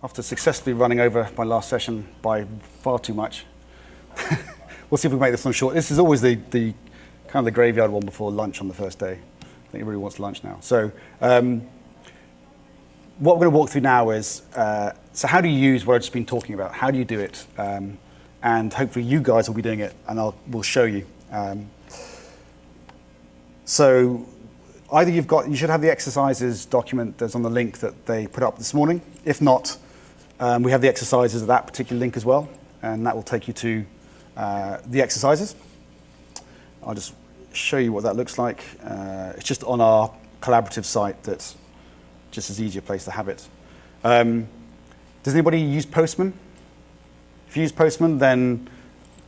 After successfully running over my last session by far too much, we'll see if we can make this one short. This is always the kind of the graveyard one before lunch on the first day. I think everybody wants lunch now. So what we're going to walk through now is, so how do you use what I've just been talking about? How do you do it? And hopefully you guys will be doing it, and we'll show you. So either you should have the exercises document that's on the link that they put up this morning. If not, we have the exercises at that particular link as well, and that will take you to the exercises. I'll just show you what that looks like. It's just on our collaborative site. That's just as easier place to have it. Does anybody use Postman? If you use Postman, then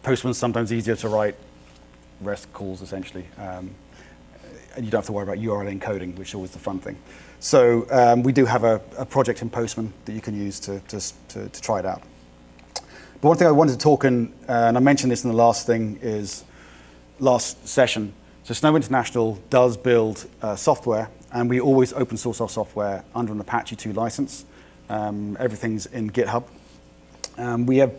Postman's sometimes easier to write REST calls, essentially. And you don't have to worry about URL encoding, which is always the fun thing. So we do have a project in Postman that you can use to try it out. But one thing I wanted to talk and I mentioned this in the last session. So SNOMED International does build software, and we always open source our software under an Apache 2 license. Everything's in GitHub. We have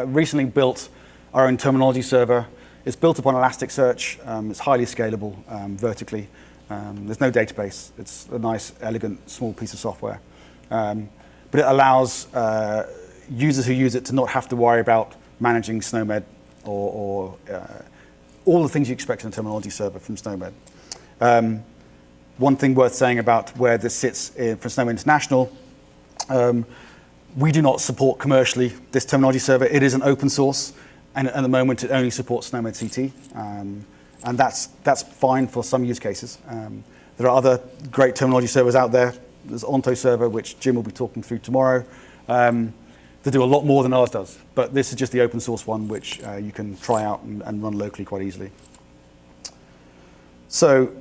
recently built our own terminology server. It's built upon Elasticsearch. It's highly scalable vertically. There's no database. It's a nice, elegant, small piece of software. But it allows users who use it to not have to worry about managing SNOMED or all the things you expect in a terminology server from SNOMED. One thing worth saying about where this sits for SNOMED International, we do not support commercially this terminology server. It is an open source, and at the moment it only supports SNOMED CT, and that's fine for some use cases. There are other great terminology servers out there. There's Onto server, which Jim will be talking through tomorrow. They do a lot more than ours does, but this is just the open source one, which you can try out and run locally quite easily. So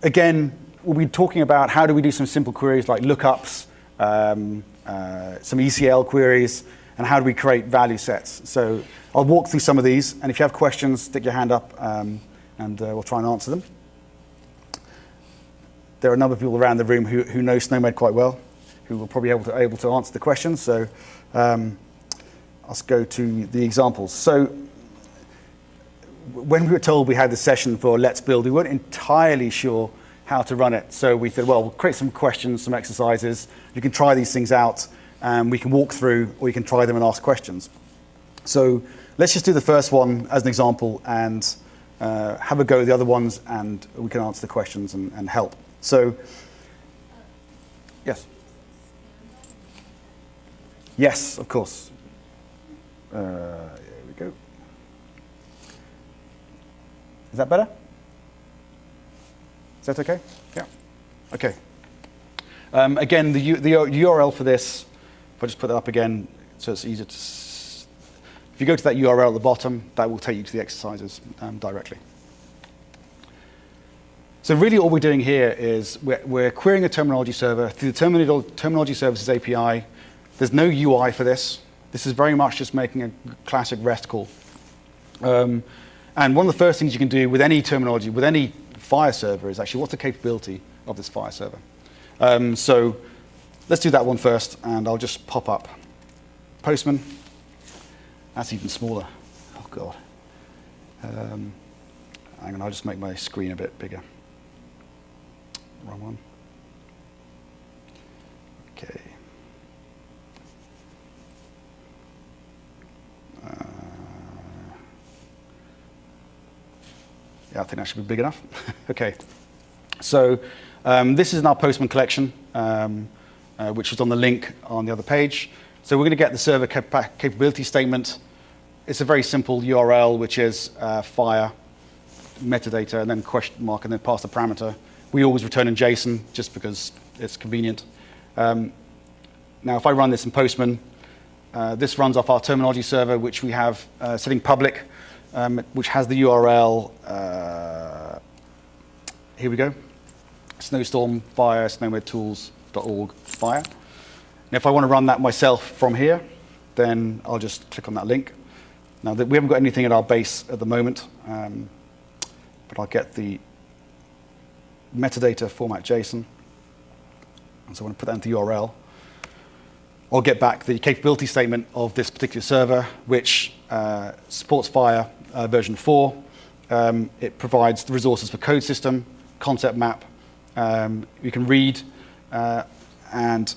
again, we'll be talking about how do we do some simple queries like lookups, some ECL queries, and how do we create value sets. So I'll walk through some of these, and if you have questions, stick your hand up, and we'll try and answer them. There are a number of people around the room who know SNOMED quite well, who will probably be able to answer the questions. So let's go to the examples. So when we were told we had this session for Let's Build, we weren't entirely sure how to run it. So we said, well, we'll create some questions, some exercises. You can try these things out, and we can walk through, or you can try them and ask questions. So let's just do the first one as an example and have a go at the other ones, and we can answer the questions and help. So, yes. Yes, of course. Here we go. Is that better? Is that okay? Yeah. Okay. Again, the URL for this, if I just put that up again, so it's easier to. If you go to that URL at the bottom, that will take you to the exercises directly. So really all we're doing here is we're querying a terminology server through the Terminology Services API. There's no UI for this. This is very much just making a classic REST call. And one of the first things you can do with any terminology, with any FHIR server, is actually what's the capability of this FHIR server. So let's do that one first, and I'll just pop up Postman. That's even smaller. Oh, God. Hang on, I'll just make my screen a bit bigger. Wrong one. Okay. Yeah, I think that should be big enough. Okay. So this is in our Postman collection, which is on the link on the other page. So we're going to get the server capability statement. It's a very simple URL, which is FHIR, metadata, and then question mark, and then pass the parameter. We always return in JSON, just because it's convenient. Now, if I run this in Postman, this runs off our terminology server, which we have sitting public, which has the URL. Here we go. Snowstorm FHIR snowmedtools.org FHIR. And if I want to run that myself from here, then I'll just click on that link. Now, we haven't got anything at our base at the moment, but I'll get the metadata format JSON. And so I want to put that into the URL. I'll get back the capability statement of this particular server, which supports FHIR version 4. It provides the resources for code system, concept map. You can read and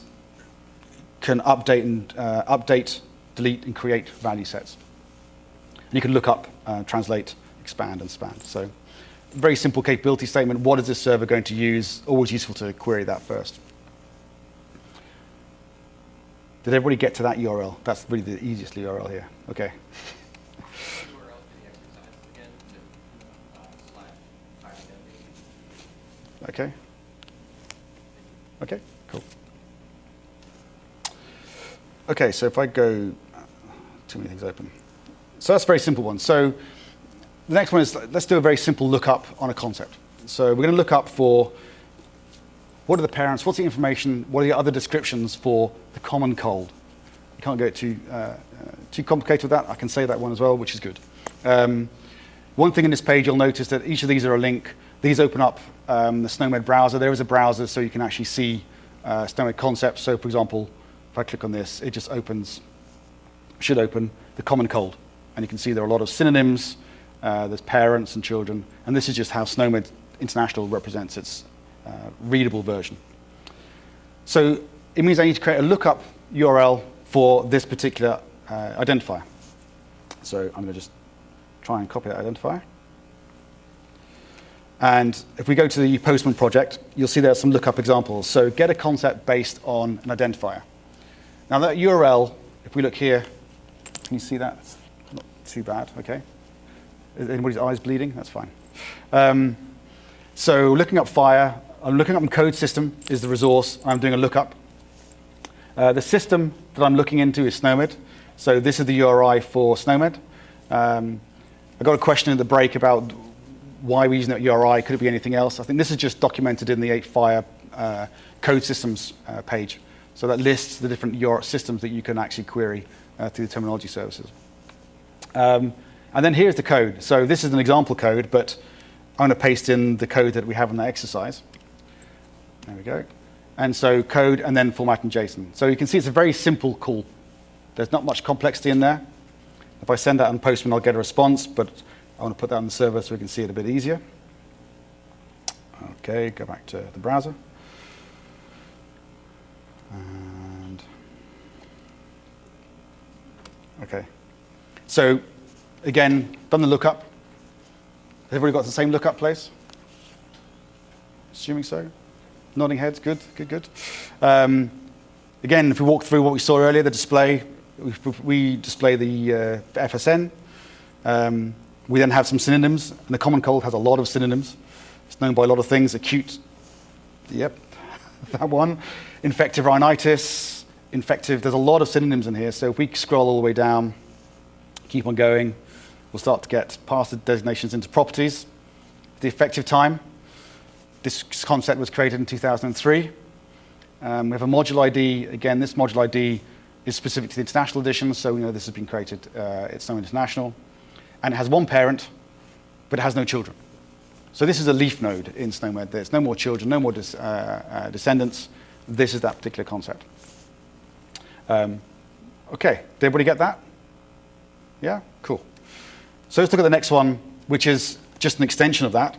can update, delete, and create value sets. And you can look up, translate, expand, and span. So very simple capability statement. What is this server going to use? Always useful to query that first. Did everybody get to that URL? That's really the easiest URL here. Okay. Okay. Okay, cool. Okay, so if I go, too many things open. So that's a very simple one. So the next one is, let's do a very simple lookup on a concept. So we're going to look up for what are the parents, what's the information, what are the other descriptions for the common cold. You can't get too complicated with that. I can say that one as well, which is good. One thing in this page, you'll notice that each of these are a link. These open up the SNOMED browser. There is a browser, so you can actually see SNOMED concepts. So for example, if I click on this, it just should open the common cold. And you can see there are a lot of synonyms. There's parents and children. And this is just how SNOMED International represents its readable version. So it means I need to create a lookup URL for this particular identifier. So I'm going to just try and copy that identifier. And if we go to the Postman project, you'll see there are some lookup examples. So get a concept based on an identifier. Now that URL, if we look here, can you see that? It's not too bad, okay. Is anybody's eyes bleeding? That's fine. So looking up FHIR, I'm looking up code system is the resource. I'm doing a lookup. The system that I'm looking into is SNOMED. So this is the URI for SNOMED. I got a question in the break about why we're using that URI. Could it be anything else? I think this is just documented in the FHIR code systems page. So that lists the different systems that you can actually query through the terminology services. And then here's the code. So this is an example code, but I'm going to paste in the code that we have in that exercise. There we go. And so code and then format in JSON. So you can see it's a very simple call. There's not much complexity in there. If I send that on Postman, I'll get a response, but I want to put that on the server so we can see it a bit easier. Okay, go back to the browser. And okay. So again, done the lookup. Has everybody got the same lookup place? Assuming so. Nodding heads, good, good, good. Again, if we walk through what we saw earlier, the display, we display the FSN. We then have some synonyms, and the common cold has a lot of synonyms. It's known by a lot of things. Acute, yep, that one. Infective rhinitis, infective, there's a lot of synonyms in here. So if we scroll all the way down, keep on going, we'll start to get past the designations into properties. The effective time, this concept was created in 2003. We have a module ID. Again, this module ID is specific to the International Edition, so we know this has been created at SNOMED International. And it has one parent, but it has no children. So this is a leaf node in SNOMED. There's no more children, no more descendants. This is that particular concept. Okay, did everybody get that? Yeah, cool. So let's look at the next one, which is just an extension of that.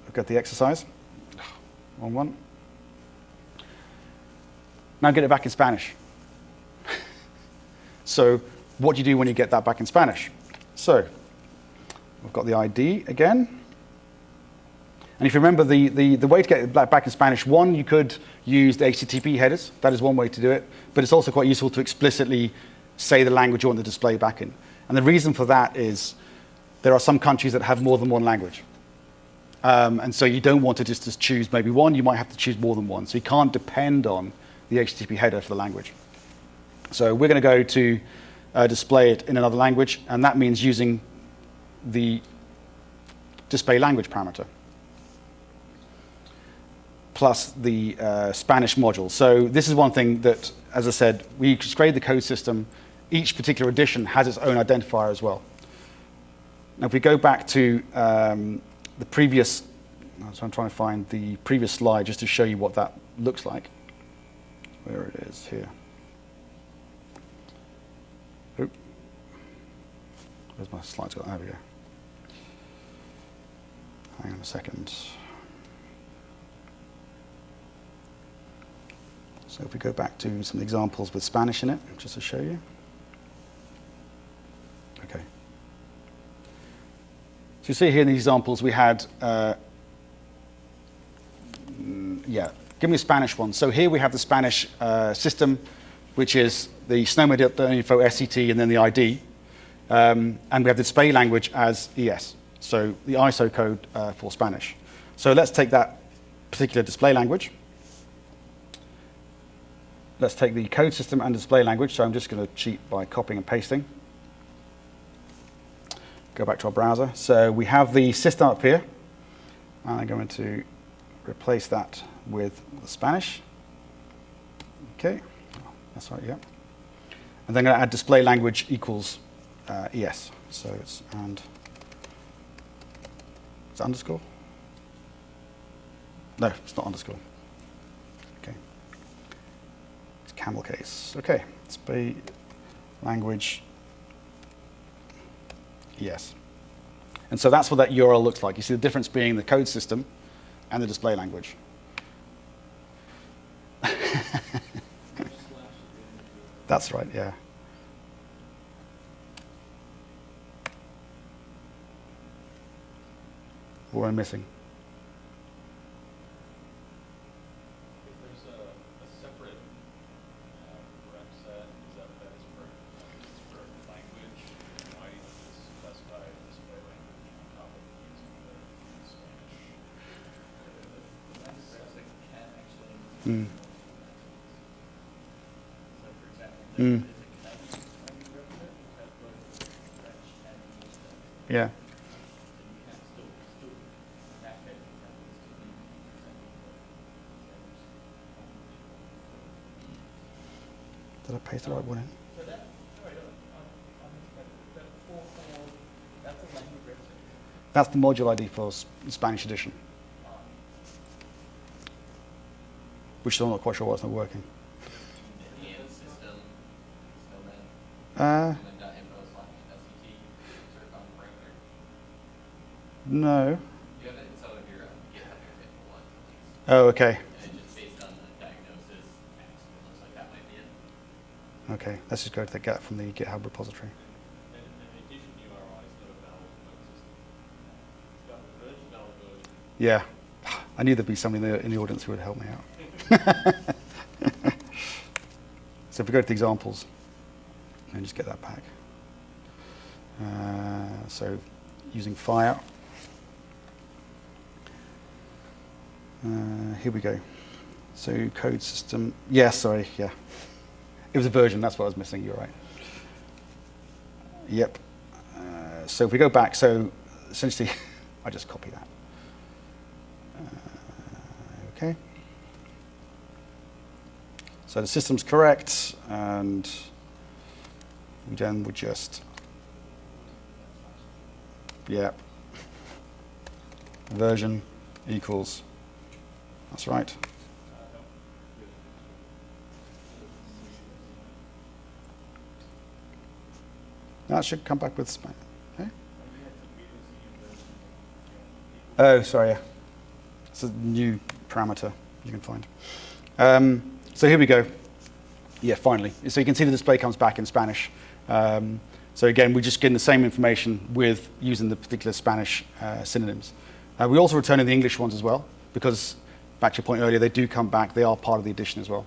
Look at the exercise. Wrong one. Now get it back in Spanish. So what do you do when you get that back in Spanish? So we've got the ID again. And if you remember the way to get it back in Spanish, one, you could use the HTTP headers. That is one way to do it. But it's also quite useful to explicitly say the language you want the display back in. And the reason for that is there are some countries that have more than one language. And so you don't want to just choose maybe one. You might have to choose more than one. So you can't depend on the HTTP header for the language. So we're going to go to display it in another language. And that means using the display language parameter plus the Spanish module. So this is one thing that, as I said, we created the code system. Each particular edition has its own identifier as well. Now, if we go back to the previous, so I'm trying to find the previous slide just to show you what that looks like. Where it is here. Where's my slides got? There we go. Hang on a second. So if we go back to some examples with Spanish in it, just to show you. Okay. So you see here in these examples we had, give me a Spanish one. So here we have the Spanish system, which is the SNOMED.info SCT and then the ID. And we have the display language as ES, so the ISO code for Spanish. So let's take that particular display language. Let's take the code system and display language. So I'm just going to cheat by copying and pasting. Go back to our browser. So we have the system up here. And I'm going to replace that with the Spanish. Okay, that's right, yeah. And then I'm going to add display language equals ES. So it's and is it underscore? No, it's not underscore. Okay. It's camel case. Okay. Display language ES. And so that's what that URL looks like. You see the difference being the code system and the display language. That's right, yeah. What am I missing? If there's a separate rec set, is that is for language? Why do you just specify display language on top of using the Spanish? That can actually. So for example, Yeah. Did I paste the right one in? So that, that's a language rep set. That's the module ID for Spanish edition. Which I'm not quite sure why it's not working. No. You have it in some of your GitHub example ones. Oh, okay. And just based on the diagnosis, it looks like that might be it. Okay, let's just go to get from the GitHub repository. And edition URI is not a valid code system. It's got a version, valid version. Yeah, I knew there'd be somebody in the audience who would help me out. So if we go to the examples, and just get that back. So using FHIR. Here we go. So code system. Yeah, sorry. Yeah, it was a version. That's what I was missing. You're right. Yep. So if we go back, so essentially, I just copy that. Okay. So the system's correct, and we then would just, yep, version equals, that's right. That should come back with Spain. Okay. Oh, sorry. Yeah. It's a new parameter you can find. So here we go. Yeah, finally. So you can see the display comes back in Spanish. So again, we're just getting the same information with using the particular Spanish synonyms. We also return in the English ones as well, because back to your point earlier, they do come back. They are part of the edition as well.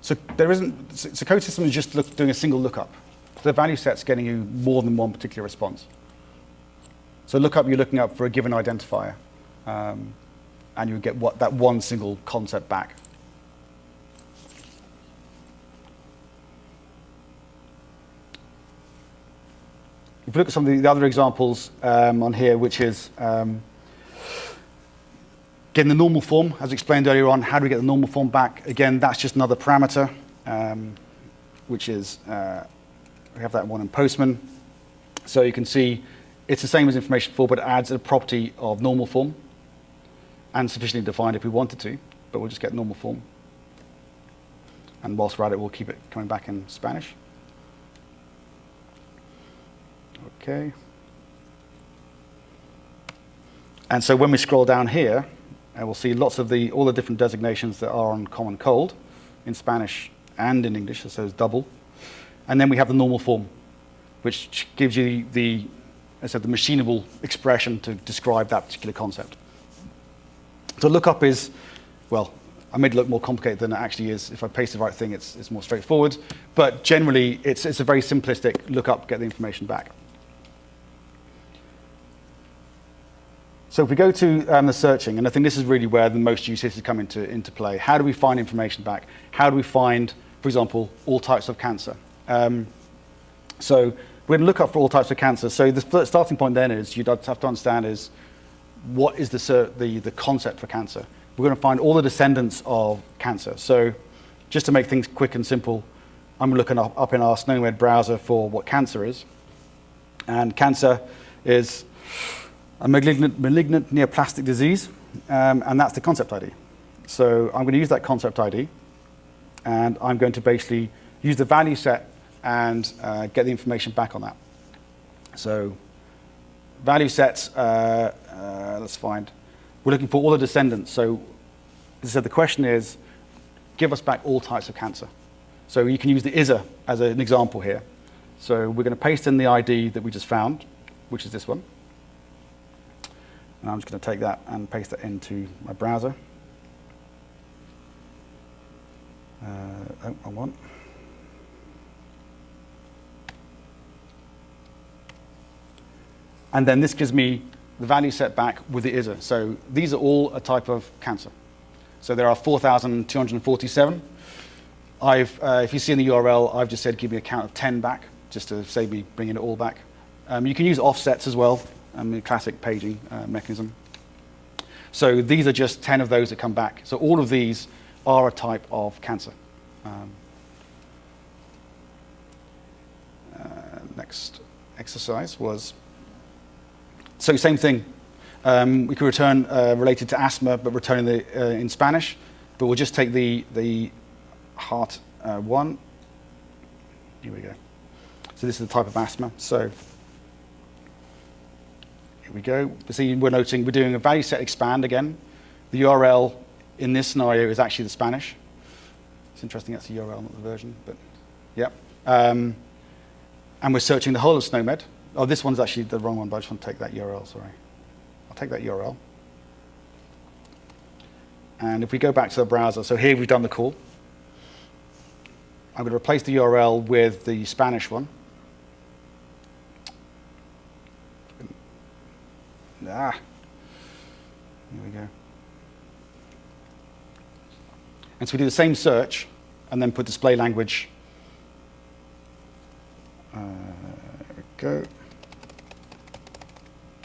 So there isn't. So code system is just doing a single lookup. So the value set's getting you more than one particular response. So lookup, you're looking up for a given identifier, and you get that one single concept back. If you look at some of the other examples on here, which is getting the normal form, as explained earlier on, how do we get the normal form back? Again, that's just another parameter, which is, we have that one in Postman. So you can see it's the same as information form, but it adds a property of normal form. and sufficiently defined if we wanted to, but we'll just get normal form. And whilst we're at it, we'll keep it coming back in Spanish. Okay. And so when we scroll down here, we'll see lots of all the different designations that are on common cold in Spanish and in English, so it's double. And then we have the normal form, which gives you the machinable expression to describe that particular concept. So lookup is, well, I made it look more complicated than it actually is. If I paste the right thing, it's more straightforward. But generally, it's a very simplistic lookup, get the information back. So if we go to the searching, and I think this is really where the most use cases come into play. How do we find information back? How do we find, for example, all types of cancer? So we're going to look up for all types of cancer. So the starting point then is you'd have to understand is what is the concept for cancer? We're going to find all the descendants of cancer. So just to make things quick and simple, I'm looking up in our SNOMED browser for what cancer is. And cancer is a malignant neoplastic disease, and that's the concept ID. So I'm going to use that concept ID, and I'm going to basically use the value set and get the information back on that. So value sets, let's find. We're looking for all the descendants. So as I said, the question is, give us back all types of cancer. So you can use the ISA as an example here. So we're going to paste in the ID that we just found, which is this one. And I'm just going to take that and paste it into my browser. Wrong one. And then this gives me the value set back with the ISA. So these are all a type of cancer. So there are 4,247. If you see in the URL, I've just said give me a count of 10 back, just to save me bringing it all back. You can use offsets as well, the classic paging mechanism. So these are just 10 of those that come back. So all of these are a type of cancer. Next exercise was, so same thing. We could return related to asthma, but returning in Spanish. But we'll just take the heart one. Here we go. So this is the type of asthma. So here we go. See, we're noting we're doing a value set expand again. The URL in this scenario is actually the Spanish. It's interesting that's the URL, not the version, but yeah. And we're searching the whole of SNOMED. Oh, this one's actually the wrong one, but I just want to take that URL, sorry. I'll take that URL. And if we go back to the browser, so here we've done the call. I'm going to replace the URL with the Spanish one. Here we go. And so we do the same search and then put display language. There we go.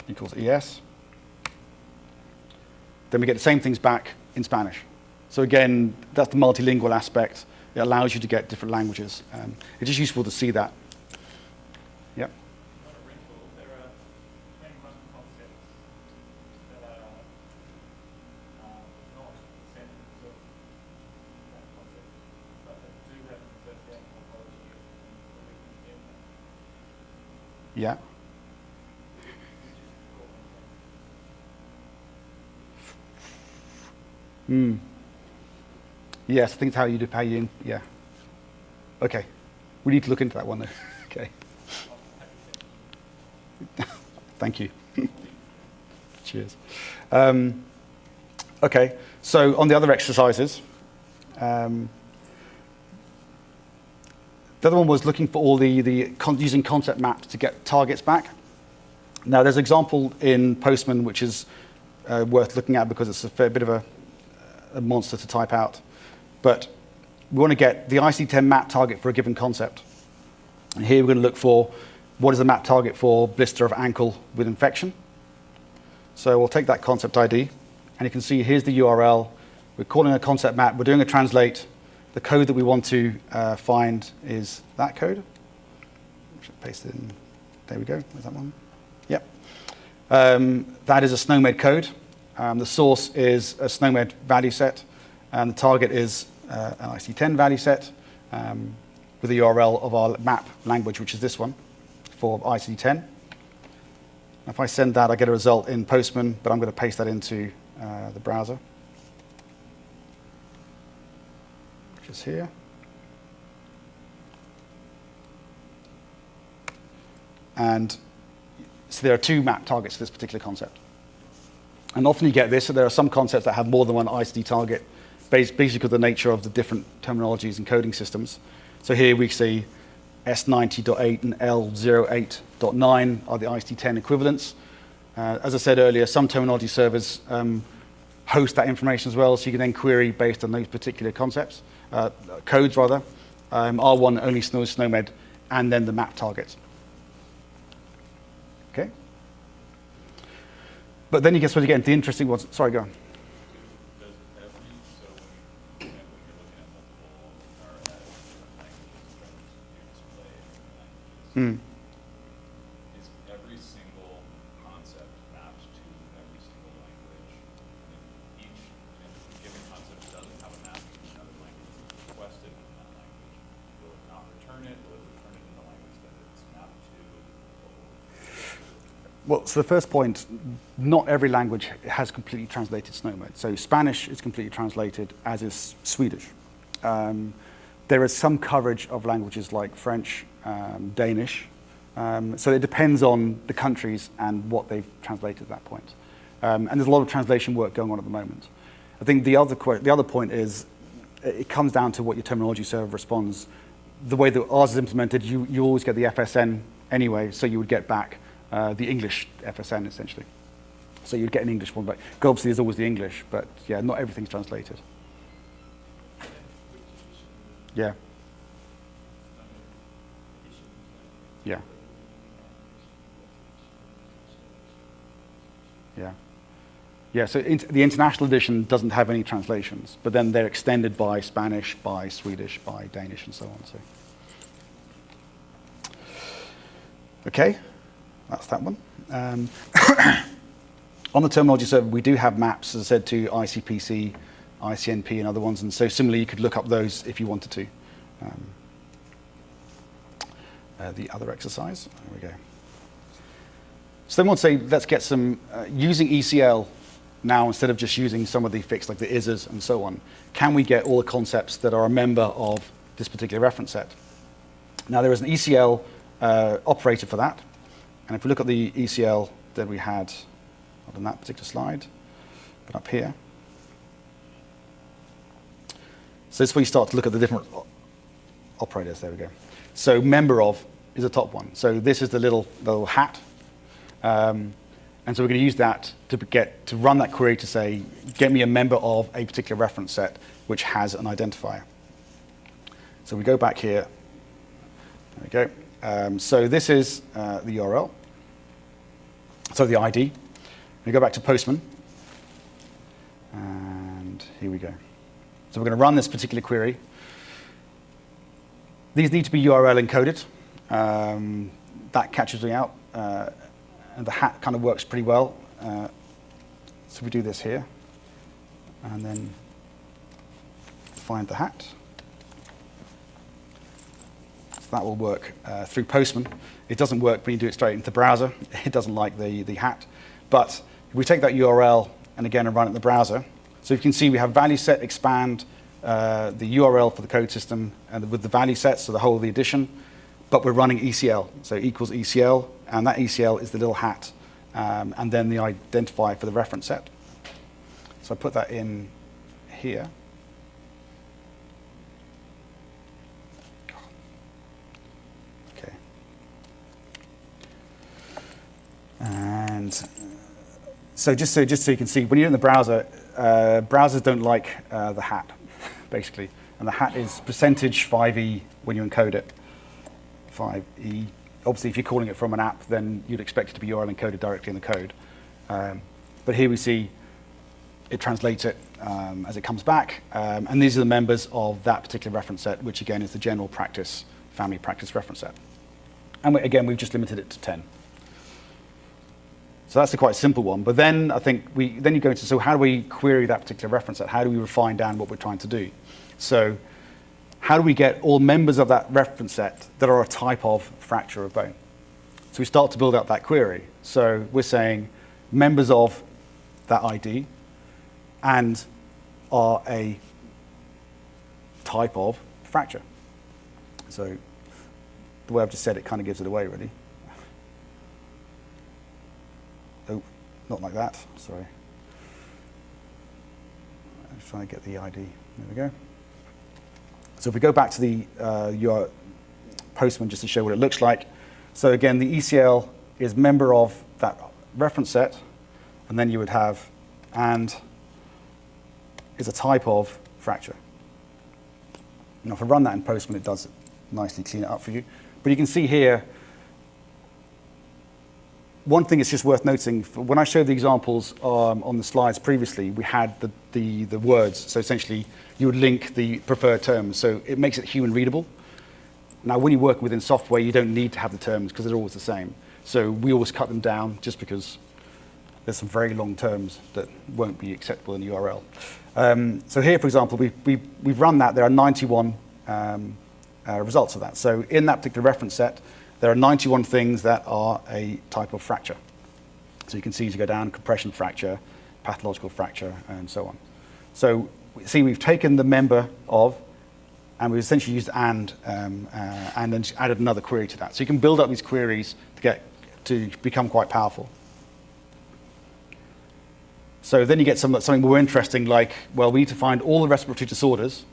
Equals ES. Then we get the same things back in Spanish. So again, that's the multilingual aspect. It allows you to get different languages. It's just useful to see that. Yep. There are 21 concepts that are not descendants of that concept, but that do have an associated morphology in them. Yeah. Yes, I think it's how you do pay. Yeah. Okay. We need to look into that one though. Okay. Thank you. Cheers. Okay. So on the other exercises, the other one was looking for all using concept maps to get targets back. Now there's an example in Postman which is worth looking at because it's a fair bit of a monster to type out. But we want to get the IC10 map target for a given concept. And here we're going to look for what is the map target for blister of ankle with infection. So we'll take that concept ID, and you can see here's the URL. We're calling a concept map. We're doing a translate. The code that we want to find is that code. Should paste it in. There we go. Is that one? Yep. That is a SNOMED code. The source is a SNOMED value set, and the target is an ICD-10 value set with the URL of our map language, which is this one, for ICD-10. If I send that, I get a result in Postman, but I'm going to paste that into the browser, which is here. And so there are two map targets for this particular concept. And often you get this, so there are some concepts that have more than one ICD target, basically because of the nature of the different terminologies and coding systems. So here we see S90.8 and L08.9 are the ICD-10 equivalents. As I said earlier, some terminology servers host that information as well, so you can then query based on those particular concepts, codes rather. R1 only knows SNOMED and then the map targets. Okay. But then you get into the interesting ones. Sorry, go on. Does every, so when you're looking at multiple or at different languages, trying to display different languages, is every single concept mapped to every single language? And if each given concept doesn't have a map to another language requested in that language, will it not return it? Will it return it in the language that it's mapped to? Well, so the first point, not every language has completely translated SNOMED. So Spanish is completely translated, as is Swedish. There is some coverage of languages like French, Danish. So it depends on the countries and what they've translated at that point. And there's a lot of translation work going on at the moment. I think the other point is, it comes down to what your terminology server responds. The way that ours is implemented, you always get the FSN anyway, so you would get back the English FSN, essentially. So you'd get an English one back. Obviously, there's always the English, but yeah, not everything's translated. Yeah. Yeah. Yeah. Yeah, so the international edition doesn't have any translations, but then they're extended by Spanish, by Swedish, by Danish, and so on. So. Okay. That's that one. On the terminology server, we do have maps, as I said, to ICPC, ICNP, and other ones. And so similarly, you could look up those if you wanted to. The other exercise. There we go. So then we'll say, let's get some, using ECL now, instead of just using some of the fixed, like the ISAs and so on, can we get all the concepts that are a member of this particular reference set? Now, there is an ECL operator for that. And if we look at the ECL that we had, not on that particular slide, but up here. So this is where you start to look at the different operators. There we go. So member of is the top one. So this is the little hat. And so we're going to use that to run that query to say, get me a member of a particular reference set which has an identifier. So we go back here. There we go. So this is the URL, so the ID. We go back to Postman, and here we go. So we're going to run this particular query. These need to be URL encoded. That catches me out, and the hat kind of works pretty well. So we do this here, and then find the hat. That will work through Postman. It doesn't work when you do it straight into the browser. It doesn't like the hat. But if we take that URL and again run it in the browser, so you can see we have value set expand the URL for the code system and with the value sets, so the whole of the addition, but we're running ECL, so equals ECL, and that ECL is the little hat, and then the identifier for the reference set. So I put that in here. And so just so you can see, when you're in the browser, browsers don't like the hat, basically. And the hat is percentage 5e when you encode it. 5e. Obviously, if you're calling it from an app, then you'd expect it to be URL encoded directly in the code. But here we see it translates it as it comes back. And these are the members of that particular reference set, which again is the general practice, family practice reference set. And again, we've just limited it to 10. So that's a quite simple one. But then I think then you go into, so how do we query that particular reference set? How do we refine down what we're trying to do? So how do we get all members of that reference set that are a type of fracture of bone? So we start to build out that query. So we're saying members of that ID and are a type of fracture. So the way I've just said it kind of gives it away, really. Oh, not like that, sorry. I'm just trying to get the ID. There we go. So if we go back to the your Postman just to show what it looks like. So again, the ECL is member of that reference set, and then you would have and is a type of fracture. Now if I run that in Postman, it does nicely clean it up for you. But you can see here, one thing that's just worth noting, when I showed the examples on the slides previously, we had the words. So essentially, you would link the preferred terms. So it makes it human readable. Now, when you're working within software, you don't need to have the terms because they're always the same. So we always cut them down just because there's some very long terms that won't be acceptable in the URL. So here, for example, we've run that. There are 91 results of that. So in that particular reference set, there are 91 things that are a type of fracture. So you can see as you go down, compression fracture, pathological fracture, and so on. So see, we've taken the member of, and we've essentially used and then just added another query to that. So you can build up these queries to become quite powerful. So then you get something more interesting, like, well, we need to find all the respiratory disorders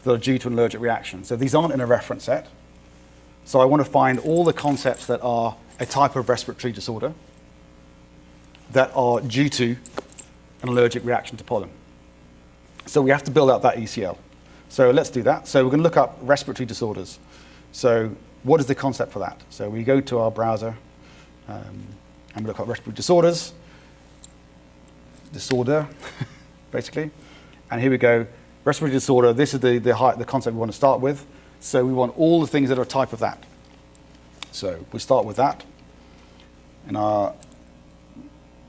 that are due to an allergic reaction. So these aren't in a reference set. So I want to find all the concepts that are a type of respiratory disorder that are due to an allergic reaction to pollen. So we have to build out that ECL. So let's do that. So we're going to look up respiratory disorders. So what is the concept for that? So we go to our browser and we look up respiratory disorders, basically. And here we go, respiratory disorder. This is the concept we want to start with. So we want all the things that are a type of that. So we start with that. In our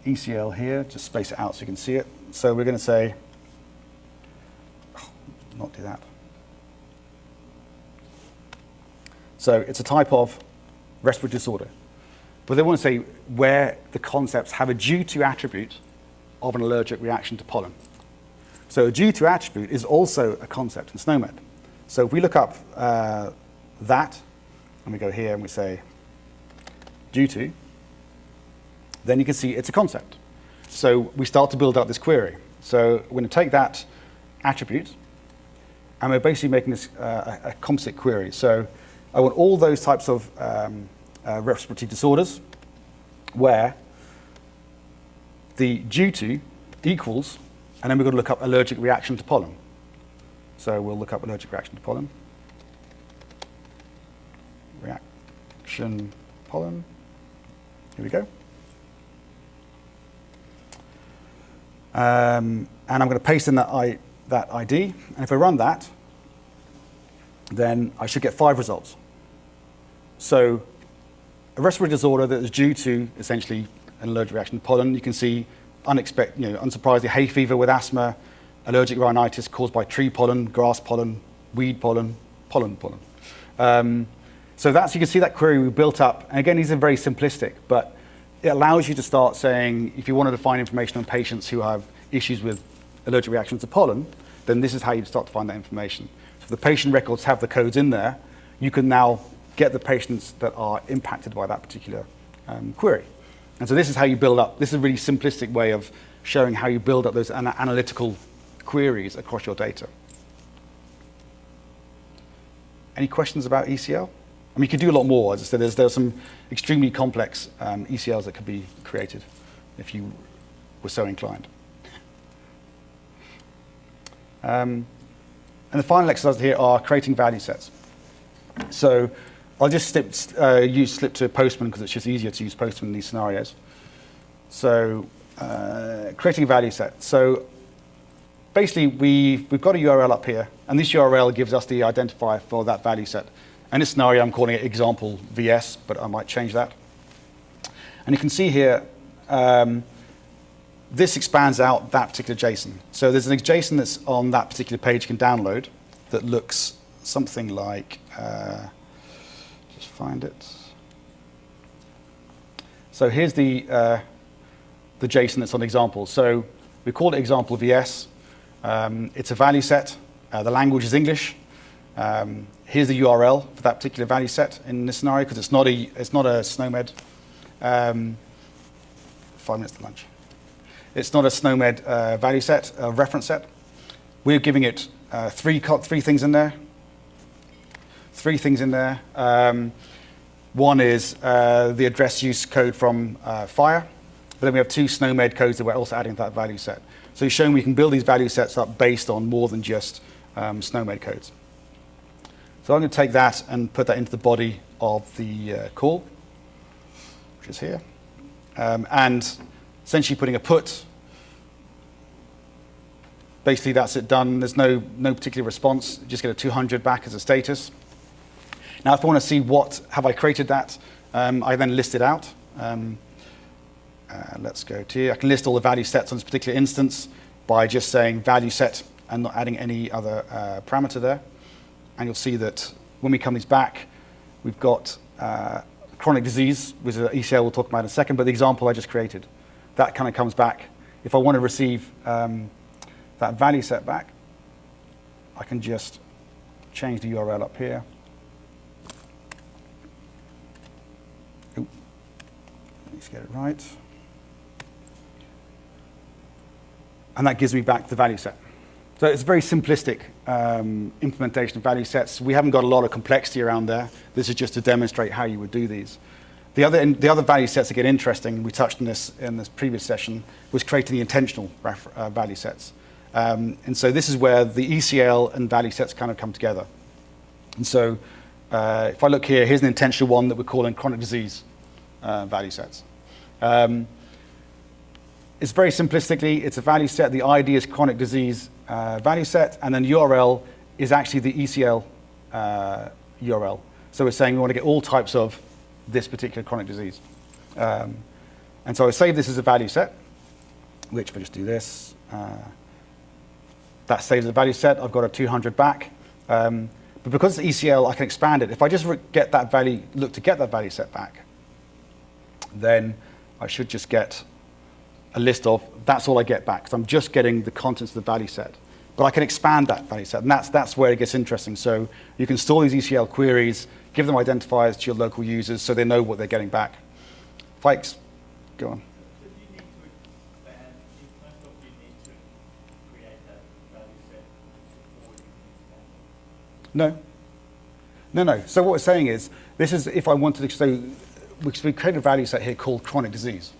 ECL here, just space it out so you can see it. So we're going to say, not do that. So it's a type of respiratory disorder. But they want to say where the concepts have a due to attribute of an allergic reaction to pollen. So a due to attribute is also a concept in SNOMED. So if we look up that, and we go here and we say due to, then you can see it's a concept. So we start to build up this query. So we're going to take that attribute, and we're basically making this a composite query. So I want all those types of respiratory disorders where the due to equals, and then we're going to look up allergic reaction to pollen. So we'll look up allergic reaction to pollen. Reaction pollen. Here we go. And I'm going to paste in that ID. And if I run that, then I should get 5 results. So a respiratory disorder that is due to essentially an allergic reaction to pollen. You can see unsurprisingly, hay fever with asthma, allergic rhinitis caused by tree pollen, grass pollen, weed pollen, pollen. So that's, you can see that query we built up. And again, these are very simplistic, but it allows you to start saying, if you wanted to find information on patients who have issues with allergic reactions to pollen, then this is how you start to find that information. So if the patient records have the codes in there, you can now get the patients that are impacted by that particular query. And so this is how you build up. This is a really simplistic way of showing how you build up those analytical queries across your data. Any questions about ECL? I mean, you could do a lot more. As I said, there's some extremely complex ECLs that could be created if you were so inclined. And the final exercises here are creating value sets. So I'll just slip to Postman because it's just easier to use Postman in these scenarios. So creating a value set. So basically, we've got a URL up here, and this URL gives us the identifier for that value set. In this scenario, I'm calling it example VS, but I might change that. And you can see here, this expands out that particular JSON. So there's an JSON that's on that particular page you can download that looks something like, just find it. So here's the JSON that's on example. So we call it example VS. It's a value set. The language is English. Here's the URL for that particular value set in this scenario because it's not a SNOMED. 5 minutes to lunch. It's not a SNOMED value set, reference set. We're giving it three things in there. One is the address use code from FHIR, but then we have 2 SNOMED codes that we're also adding to that value set. So you're showing we can build these value sets up based on more than just SNOMED codes. So I'm going to take that and put that into the body of the call, which is here, and essentially putting a put. Basically, that's it done. There's no particular response. Just get a 200 back as a status. Now, if I want to see what have I created that, I then list it out. Let's go to here. I can list all the value sets on this particular instance by just saying value set and not adding any other parameter there. And you'll see that when we come these back, we've got chronic disease, which ECL we'll talk about in a second, but the example I just created, that kind of comes back. If I want to receive that value set back, I can just change the URL up here. Ooh. Let's get it right. And that gives me back the value set. So it's a very simplistic implementation of value sets. We haven't got a lot of complexity around there. This is just to demonstrate how you would do these. The other value sets that get interesting, we touched on this in this previous session, was creating the intentional value sets. And so this is where the ECL and value sets kind of come together. And so if I look here, here's an intentional one that we're calling chronic disease value sets. It's very simplistically, it's a value set. The ID is chronic disease value set, and then URL is actually the ECL URL. So we're saying we want to get all types of this particular chronic disease. And so I save this as a value set, which if I just do this, that saves the value set. I've got a 200 back. But because it's ECL, I can expand it. If I just get that value, look to get that value set back, then I should just get a list of, that's all I get back, because I'm just getting the contents of the value set. But I can expand that value set, and that's where it gets interesting. So you can store these ECL queries, give them identifiers to your local users so they know what they're getting back. Fikes, go on. If you need to expand, most of you need to create that value set before you can expand it. No. So what we're saying is, this is if I wanted to, so we created a value set here called chronic disease.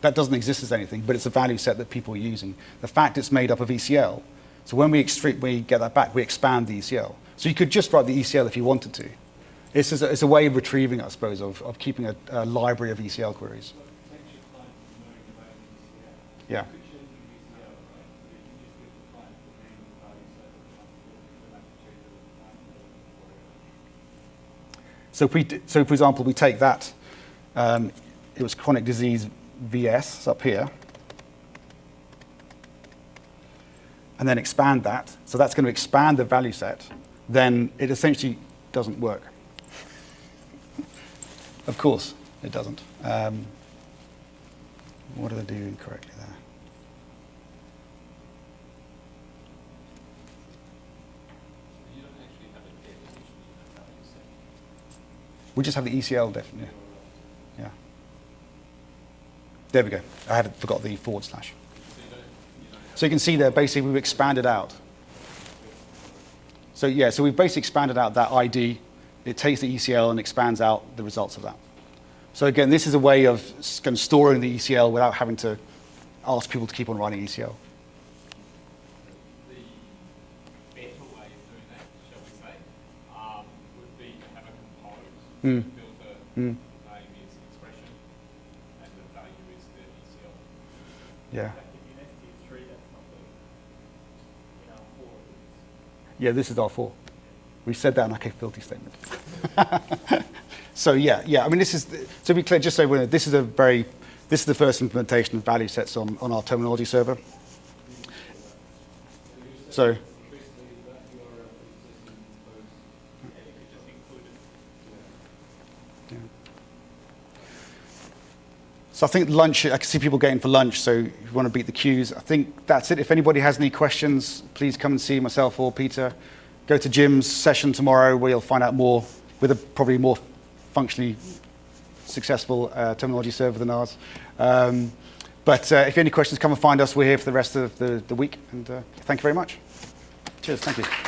That doesn't exist as anything, but it's a value set that people are using. The fact it's made up of ECL, so when we get that back, we expand the ECL. So you could just write the ECL if you wanted to. It's a way of retrieving, I suppose, of keeping a library of ECL queries. Yeah. So for example, we take that, it was chronic disease VS, it's up here, and then expand that. So that's going to expand the value set. Then it essentially doesn't work. Of course, it doesn't. What did I do incorrectly there? You don't actually have a definition in the value set. We just have the ECL definition. Yeah. There we go. I had forgot the /. So you can see there, basically, we've expanded out. So yeah, so we've basically expanded out that ID. It takes the ECL and expands out the results of that. So again, this is a way of kind of storing the ECL without having to ask people to keep on writing ECL. The better way of doing that, shall we say, would be to have a compose filter. The name is expression, and the value is the ECL. Yeah. Like if you have T3, that's not the, R4. Yeah, this is R4. We said that in our capability statement. So yeah. I mean, this is, to be clear, just so we know, this is a very This is the first implementation of value sets on our terminology server. So, so I think lunch, I can see people getting for lunch, so if you want to beat the queues, I think that's it. If anybody has any questions, please come and see myself or Peter. Go to Jim's session tomorrow where you'll find out more with a probably more functionally successful terminology server than ours. But if you have any questions, come and find us. We're here for the rest of the week. And thank you very much. Cheers. Thank you.